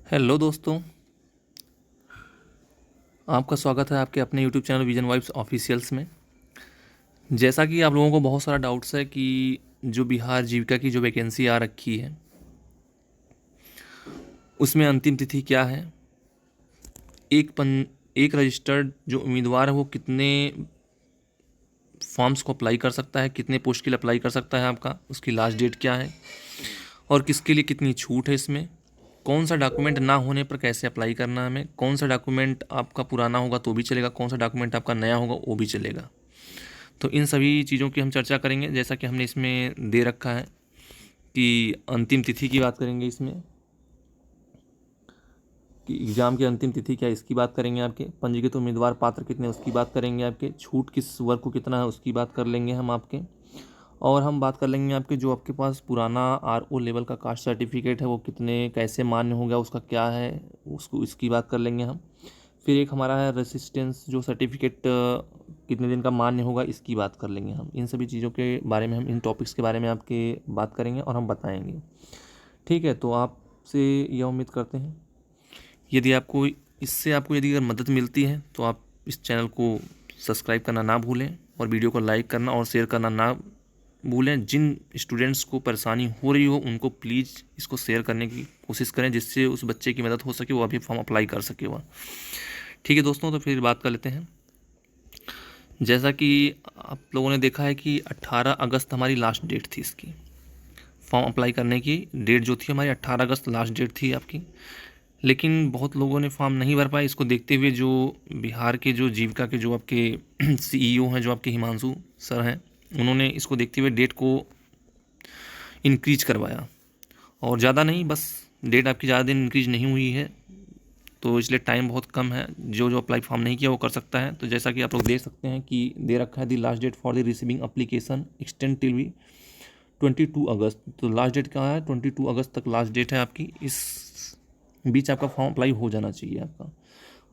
Hello दोस्तों, आपका स्वागत है आपके अपने YouTube channel vision vibes officials में। जैसा कि आप लोगों को बहुत सारा डाउट्स है कि जो बिहार जीविका की जो वैकेंसी आ रखी है उसमें अंतिम तिथि क्या है। एक रजिस्टर्ड जो उम्मीदवार है वो कितने फॉर्म्स को अप्लाई कर सकता है, कितने पोस्ट के लिए अप्लाई कर सकता है आपका, उसकी लास्ट डेट क्या है और किसके लिए कितनी छूट है इसमें, कौन सा डॉक्यूमेंट ना होने पर कैसे अप्लाई करना है हमें, कौन सा डॉक्यूमेंट आपका पुराना होगा तो भी चलेगा, कौन सा डॉक्यूमेंट आपका नया होगा वो भी चलेगा। तो इन सभी चीज़ों की हम चर्चा करेंगे। जैसा कि हमने इसमें दे रखा है कि अंतिम तिथि की बात करेंगे इसमें, कि एग्ज़ाम की अंतिम तिथि क्या है इसकी बात करेंगे, आपके पंजीकृत उम्मीदवार पात्र कितने उसकी बात करेंगे, आपके छूट किस वर्ग को कितना है उसकी बात कर लेंगे हम आपके। और हम बात कर लेंगे आपके जो आपके पास पुराना RO लेवल का कास्ट सर्टिफिकेट है वो कितने कैसे मान्य हो गया, उसका क्या है उसको इसकी बात कर लेंगे हम। फिर एक हमारा है रेसिस्टेंस जो सर्टिफिकेट कितने दिन का मान्य होगा इसकी बात कर लेंगे हम। इन सभी चीज़ों के बारे में हम इन टॉपिक्स के बारे में आपके बात करेंगे और हम बताएंगे। ठीक है, तो आपसे यह उम्मीद करते हैं यदि आपको इससे आपको यदि अगर मदद मिलती है तो आप इस चैनल को सब्सक्राइब करना ना भूलें और वीडियो को लाइक करना और शेयर करना ना भूलें। जिन स्टूडेंट्स को परेशानी हो रही हो उनको प्लीज़ इसको शेयर करने की कोशिश करें जिससे उस बच्चे की मदद हो सके, वो अभी फॉर्म अप्लाई कर सके वह। ठीक है दोस्तों, तो फिर बात कर लेते हैं। जैसा कि आप लोगों ने देखा है कि 18 अगस्त हमारी लास्ट डेट थी इसकी, फॉर्म अप्लाई करने की डेट जो थी हमारी 18 अगस्त लास्ट डेट थी आपकी। लेकिन बहुत लोगों ने फॉर्म नहीं भर पाए। इसको देखते हुए जो बिहार के जो जीविका के जो आपके CEO हैं, जो आपके हिमांशु सर हैं, उन्होंने इसको देखते हुए डेट को इंक्रीज करवाया। और ज़्यादा नहीं, बस डेट आपकी ज़्यादा दिन इंक्रीज नहीं हुई है, तो इसलिए टाइम बहुत कम है। जो जो अप्लाई फॉर्म नहीं किया वो कर सकता है। तो जैसा कि आप लोग देख सकते हैं कि दे रखा है the last date for the receiving application extend till भी 22 अगस्त। तो लास्ट डेट क्या है, 22 अगस्त तक लास्ट डेट है आपकी। इस बीच आपका फॉर्म अप्लाई हो जाना चाहिए आपका,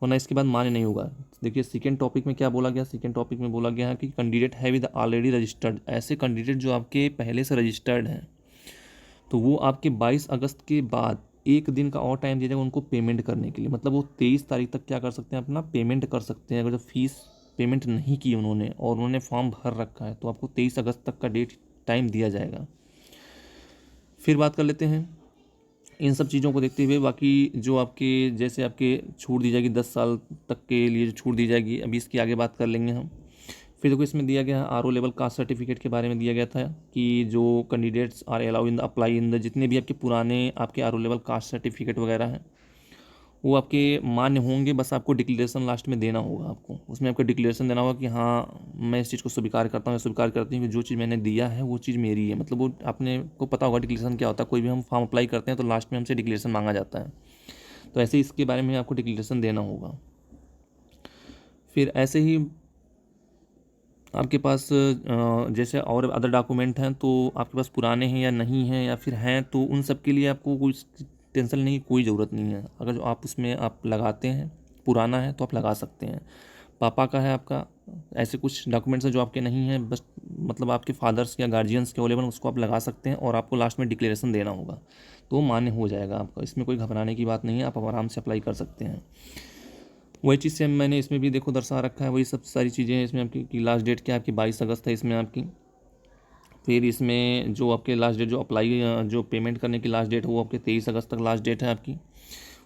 वरना इसके बाद मान्य नहीं होगा। देखिए सेकेंड टॉपिक में क्या बोला गया, सेकेंड टॉपिक में बोला गया है कि कैंडिडेट है विद ऑलरेडी रजिस्टर्ड। ऐसे कैंडिडेट जो आपके पहले से रजिस्टर्ड हैं तो वो आपके 22 अगस्त के बाद एक दिन का और टाइम दिया जाएगा उनको पेमेंट करने के लिए। मतलब वो 23 तारीख तक क्या कर सकते हैं, अपना पेमेंट कर सकते हैं। अगर जो फीस पेमेंट नहीं की उन्होंने और उन्होंने फॉर्म भर रखा है तो आपको 23 अगस्त तक का डेट टाइम दिया जाएगा। फिर बात कर लेते हैं इन सब चीज़ों को देखते हुए बाकी जो आपके जैसे आपके छूट दी जाएगी 10 साल तक के लिए जो छूट दी जाएगी, अभी इसकी आगे बात कर लेंगे हम। फिर देखो इसमें दिया गया है RO लेवल कास्ट सर्टिफिकेट के बारे में दिया गया था कि जो candidates are allow in the apply in the, जितने भी आपके पुराने आपके RO लेवल कास्ट सर्टिफिकेट वगैरह हैं वो आपके मान्य होंगे। बस आपको डिक्लेरेशन लास्ट में देना होगा, आपको उसमें आपको डिक्लेरेशन देना होगा कि हाँ मैं इस चीज़ को स्वीकार करता हूँ, स्वीकार करती हूँ कि जो चीज़ मैंने दिया है वो चीज़ मेरी है। मतलब वो आपने को पता होगा डिक्लेरेशन क्या होता है। कोई भी हम फॉर्म अप्लाई करते हैं तो लास्ट में हमसे डिक्लेरेशन मांगा जाता है, तो ऐसे ही इसके बारे में आपको डिक्लेरेशन देना होगा। फिर ऐसे ही आपके पास जैसे और अदर डॉक्यूमेंट हैं तो आपके पास पुराने हैं या नहीं हैं या फिर हैं, तो उन सब के लिए आपको कोई टेंशन नहीं, कोई ज़रूरत नहीं है। अगर जो आप उसमें आप लगाते हैं पुराना है तो आप लगा सकते हैं। पापा का है आपका, ऐसे कुछ डॉक्यूमेंट्स हैं जो आपके नहीं हैं, बस मतलब आपके फादर्स या गार्जियंस के अवेलेबल, उसको आप लगा सकते हैं और आपको लास्ट में डिक्लेरेशन देना होगा तो मान्य हो जाएगा आपका। इसमें कोई घबराने की बात नहीं है, आप आराम से अप्लाई कर सकते हैं। वही चीज़ से मैंने इसमें भी देखो दर्शा रखा है, वही सब सारी चीज़ें हैं इसमें आपकी कि लास्ट डेट क्या है आपकी 22 अगस्त है इसमें आपकी। फिर इसमें जो आपके लास्ट डेट जो अप्लाई जो पेमेंट करने की लास्ट डेट है वो आपके 23 अगस्त तक लास्ट डेट है आपकी।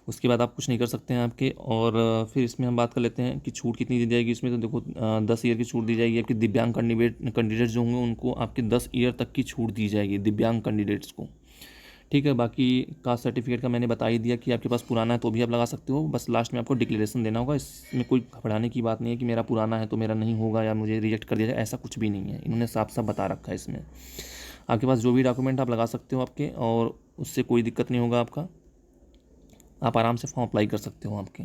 उसके बाद आप कुछ नहीं कर सकते हैं आपके। और फिर इसमें हम बात कर लेते हैं कि छूट कितनी दी जाएगी इसमें। तो देखो 10 ईयर की छूट दी जाएगी आपकी। दिव्यांग कैंडिडेट्स जो होंगे उनको आपके 10 ईयर तक की छूट दी जाएगी दिव्यांग कैंडिडेट्स को। ठीक है, बाकी कास्ट सर्टिफिकेट का मैंने बता ही दिया कि आपके पास पुराना है तो भी आप लगा सकते हो, बस लास्ट में आपको डिक्लेरेशन देना होगा। इसमें कोई घबराने की बात नहीं है कि मेरा पुराना है तो मेरा नहीं होगा या मुझे रिजेक्ट कर दिया जाए, ऐसा कुछ भी नहीं है। इन्होंने साफ साफ बता रखा है इसमें। आपके पास जो भी डॉक्यूमेंट आप लगा सकते हो आपके, और उससे कोई दिक्कत नहीं होगा आपका, आप आराम से फॉर्म अप्लाई कर सकते हो आपके।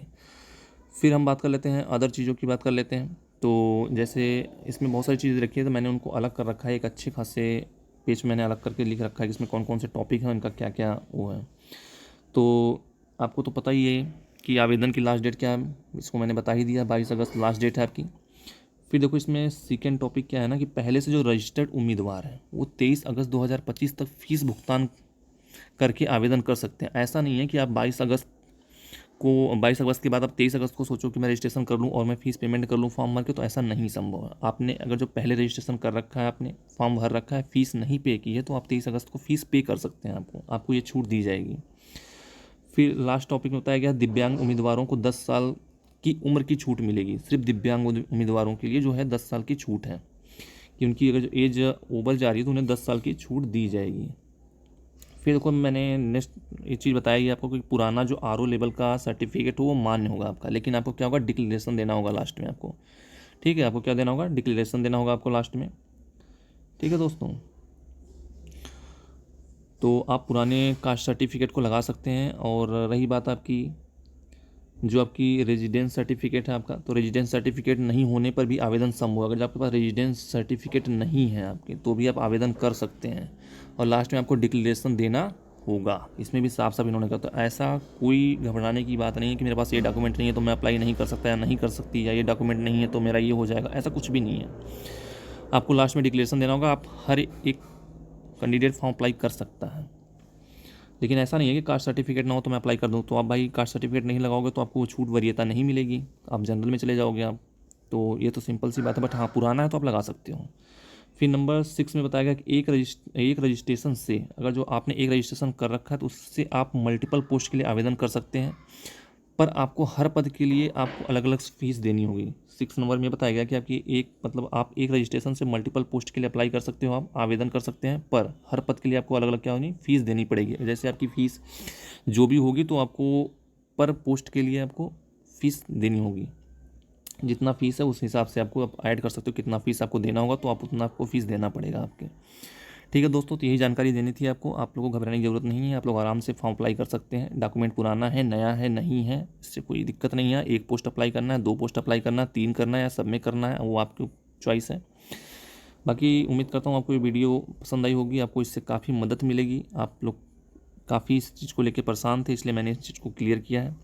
फिर हम बात कर लेते हैं अदर चीज़ों की बात कर लेते हैं। तो जैसे इसमें बहुत सारी चीज़ें रखी है तो मैंने उनको अलग कर रखा है, एक अच्छे खासे पेज मैंने अलग करके लिख रखा है कि इसमें कौन कौन से टॉपिक हैं, उनका क्या क्या वो है। तो आपको तो पता ही है कि आवेदन की लास्ट डेट क्या है, इसको मैंने बता ही दिया, 22 अगस्त लास्ट डेट है आपकी। फिर देखो इसमें सेकेंड टॉपिक क्या है ना कि पहले से जो रजिस्टर्ड उम्मीदवार है वो 23 अगस्त 2025 तक फीस भुगतान करके आवेदन कर सकते हैं। ऐसा नहीं है कि आप 22 अगस्त को 22 अगस्त के बाद आप 23 अगस्त को सोचो कि मैं रजिस्ट्रेशन कर लूँ और मैं फ़ीस पेमेंट कर लूँ फॉर्म भर के, तो ऐसा नहीं संभव है। आपने अगर जो पहले रजिस्ट्रेशन कर रखा है, आपने फॉर्म भर रखा है, फ़ीस नहीं पे की है, तो आप 23 अगस्त को फ़ीस पे कर सकते हैं। आपको ये छूट दी जाएगी। फिर लास्ट टॉपिक में बताया गया दिव्यांग उम्मीदवारों को 10 साल की उम्र की छूट मिलेगी। सिर्फ दिव्यांग उम्मीदवारों के लिए जो है 10 साल की छूट है कि उनकी अगर जो एज ओवर जा रही है तो उन्हें 10 साल की छूट दी जाएगी। फिर देखो मैंने नेक्स्ट एक चीज़ बताई आपको कि पुराना जो RO लेवल का सर्टिफिकेट हो वो मान्य होगा आपका, लेकिन आपको क्या होगा, डिक्लेरेशन देना होगा लास्ट में आपको। ठीक है, आपको क्या देना होगा, डिक्लेरेशन देना होगा आपको लास्ट में। ठीक है दोस्तों, तो आप पुराने कास्ट सर्टिफिकेट को लगा सकते हैं। और रही बात आपकी जो आपकी रेजिडेंस सर्टिफिकेट है आपका, तो रेजिडेंस सर्टिफिकेट नहीं होने पर भी आवेदन संभव है। अगर आपके पास रेजिडेंस सर्टिफिकेट नहीं है आपके, तो भी आप आवेदन कर सकते हैं और लास्ट में आपको डिक्लेरेशन देना होगा। इसमें भी साफ साफ इन्होंने कहा, तो ऐसा कोई घबराने की बात नहीं है कि मेरे पास ये डॉक्यूमेंट नहीं है तो मैं अप्लाई नहीं कर सकता या नहीं कर सकती, या ये डॉक्यूमेंट नहीं है तो मेरा ये हो जाएगा, ऐसा कुछ भी नहीं है। आपको लास्ट में डिक्लेरेशन देना होगा। आप हर एक कैंडिडेट फॉर्म अप्लाई कर सकता है, लेकिन ऐसा नहीं है कि कास्ट सर्टिफिकेट ना हो तो मैं अप्लाई कर दूँ। तो आप भाई कास्ट सर्टिफिकेट नहीं लगाओगे तो आपको वो छूट वरीयता नहीं मिलेगी, आप जनरल में चले जाओगे आप। तो ये तो सिंपल सी बात है, बट हाँ पुराना है तो आप लगा सकते हो। फिर नंबर 6 में बताया गया कि एक रजिस्ट्रेशन से, अगर जो आपने एक रजिस्ट्रेशन कर रखा है तो उससे आप मल्टीपल पोस्ट के लिए आवेदन कर सकते हैं, पर आपको हर पद के लिए आपको अलग अलग फीस देनी होगी। 6 नंबर में बताया गया कि आपकी आप एक रजिस्ट्रेशन से मल्टीपल पोस्ट के लिए अप्लाई कर सकते हो, आप आवेदन कर सकते हैं, पर हर पद के लिए आपको अलग अलग क्या होगी, फीस देनी पड़ेगी। जैसे आपकी फ़ीस जो भी होगी तो आपको पर पोस्ट के लिए आपको फ़ीस देनी होगी। जितना फ़ीस है उस हिसाब से आपको आप ऐड कर सकते हो, कितना फ़ीस आपको देना होगा तो आप उतना आपको फ़ीस देना पड़ेगा आपके। ठीक है दोस्तों, तो यही जानकारी देनी थी आपको। आप लोगों को घबराने की ज़रूरत नहीं है, आप लोग आराम से फॉर्म अप्लाई कर सकते हैं। डॉक्यूमेंट पुराना है, नया है, नहीं है, इससे कोई दिक्कत नहीं है। 1 पोस्ट अप्लाई करना है, 2 पोस्ट अप्लाई करना है, 3 करना है या सब में करना है, वो आपकी चॉइस है। बाकी उम्मीद करता हूँ आपको ये वीडियो पसंद आई होगी, आपको इससे काफ़ी मदद मिलेगी। आप लोग काफ़ी इस चीज़ को लेकर परेशान थे, इसलिए मैंने इस चीज़ को क्लियर किया है।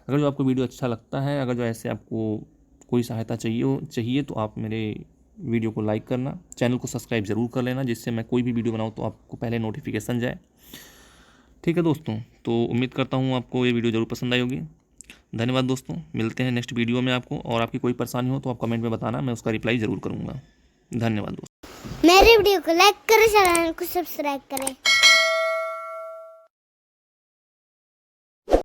अगर जो आपको वीडियो अच्छा लगता है, अगर जो ऐसे आपको कोई सहायता चाहिए तो आप मेरे वीडियो को लाइक करना, चैनल को सब्सक्राइब ज़रूर कर लेना, जिससे मैं कोई भी वीडियो बनाऊँ तो आपको पहले नोटिफिकेशन जाए। ठीक है दोस्तों, तो उम्मीद करता हूँ आपको ये वीडियो ज़रूर पसंद आई होगी। धन्यवाद दोस्तों, मिलते हैं नेक्स्ट वीडियो में आपको। और आपकी कोई परेशानी हो तो आप कमेंट में बताना, मैं उसका रिप्लाई ज़रूर करूँगा। धन्यवाद दोस्तों। मेरे वीडियो को लाइक करें, चैनल को सब्सक्राइब करें।